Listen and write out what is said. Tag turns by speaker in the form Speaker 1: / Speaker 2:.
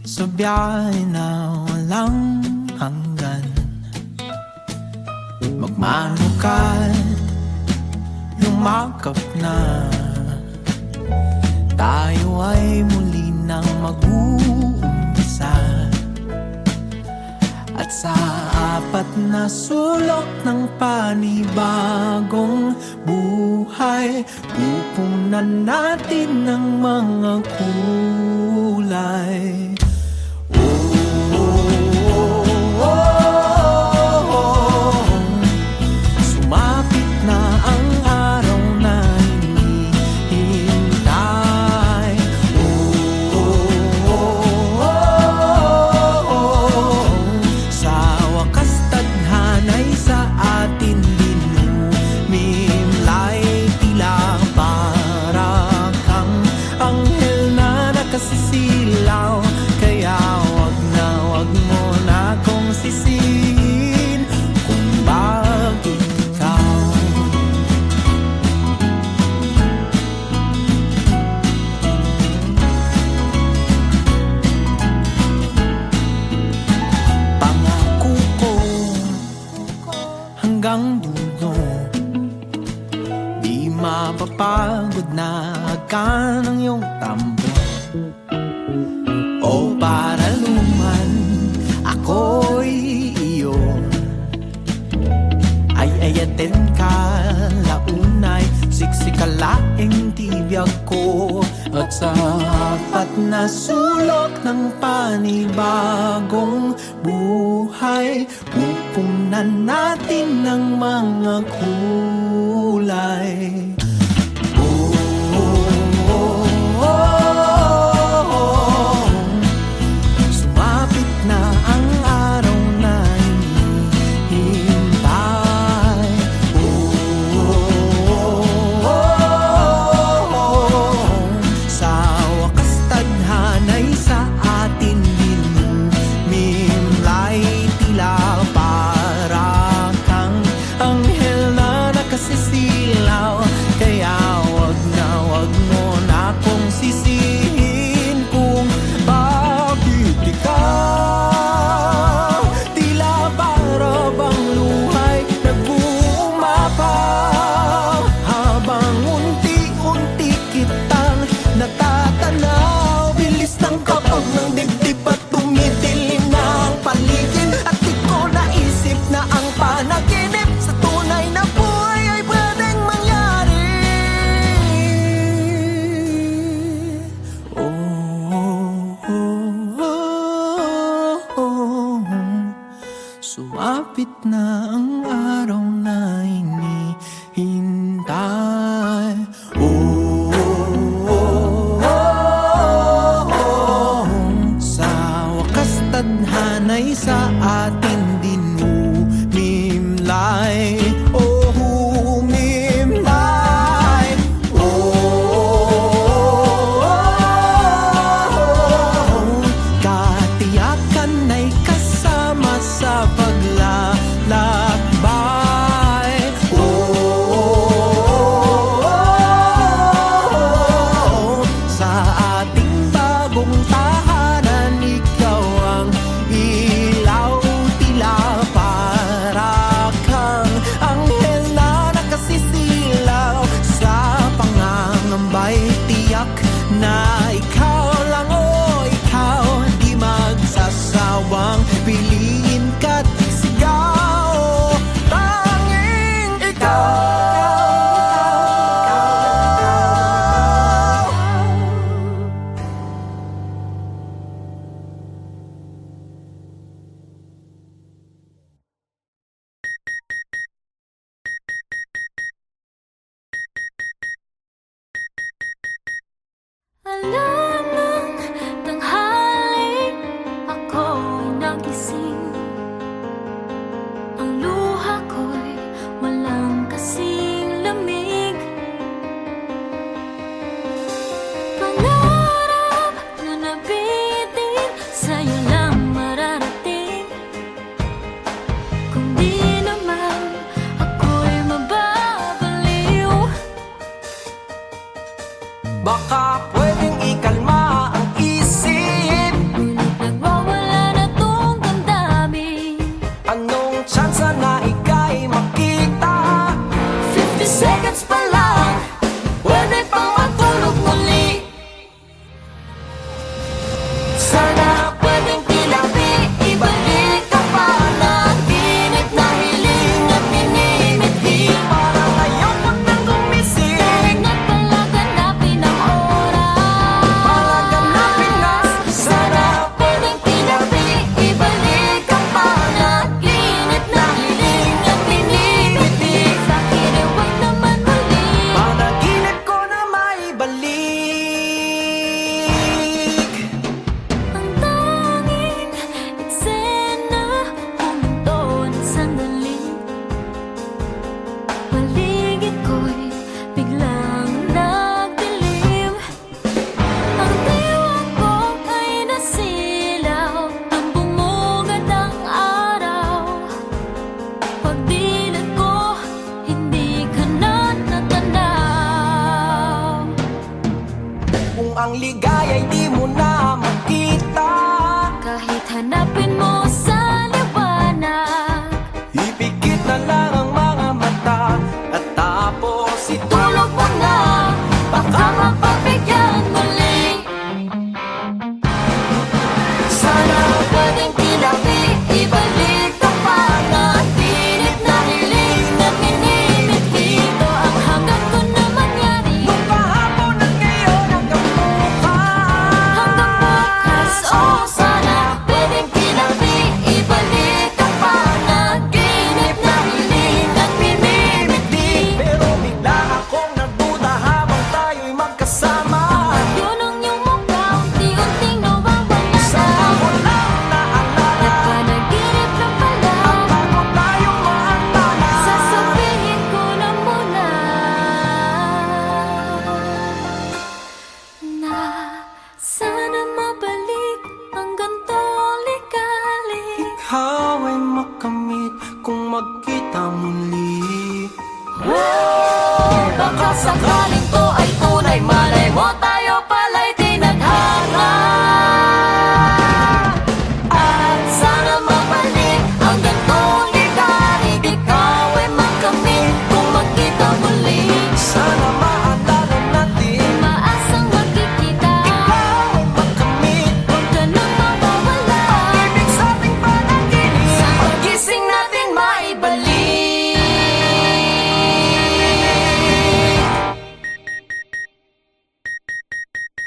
Speaker 1: Sa biyahe na walang hanggan, magmanukat, yumakap na. Tayo ay muli nang mag-uumpisa, at sa apat na sulok ng panibagong buhay, pupunan natin ng mga kulay. Sumapit na ang araw na hinihintay. Sa wakas tadhana'y sa atin dinumimlay, tila para kang anghel na nakasisilaw. Kaya wag mo na akong sisihin kung bakit ikaw pangako ko hanggang dulo, di mapapagod na agkan ang iyong tambo. O para luman ako'y iyo, ay ayatin ka launay, siksikalaing tibiyag ko. At sa apat na sulok ng panibagong buhay, pupunan natin ng mga kulay. Sumapit na ang araw na hinihintay. Sa wakas tadhana'y sa atin dinumimlay, tila para kang anghel na nakasisilaw. Kaya wag mo na akong sisihin kung bakit ikaw tila para bang luhay nag-uumapaw, habang unti-unti kitang natatanaw. Bilis ng kapag ng dibdib at tumidilim na ang paligid, at di ko naisip na ang panaginip sa tunay na buhay ay pwedeng mangyari. Sumapit na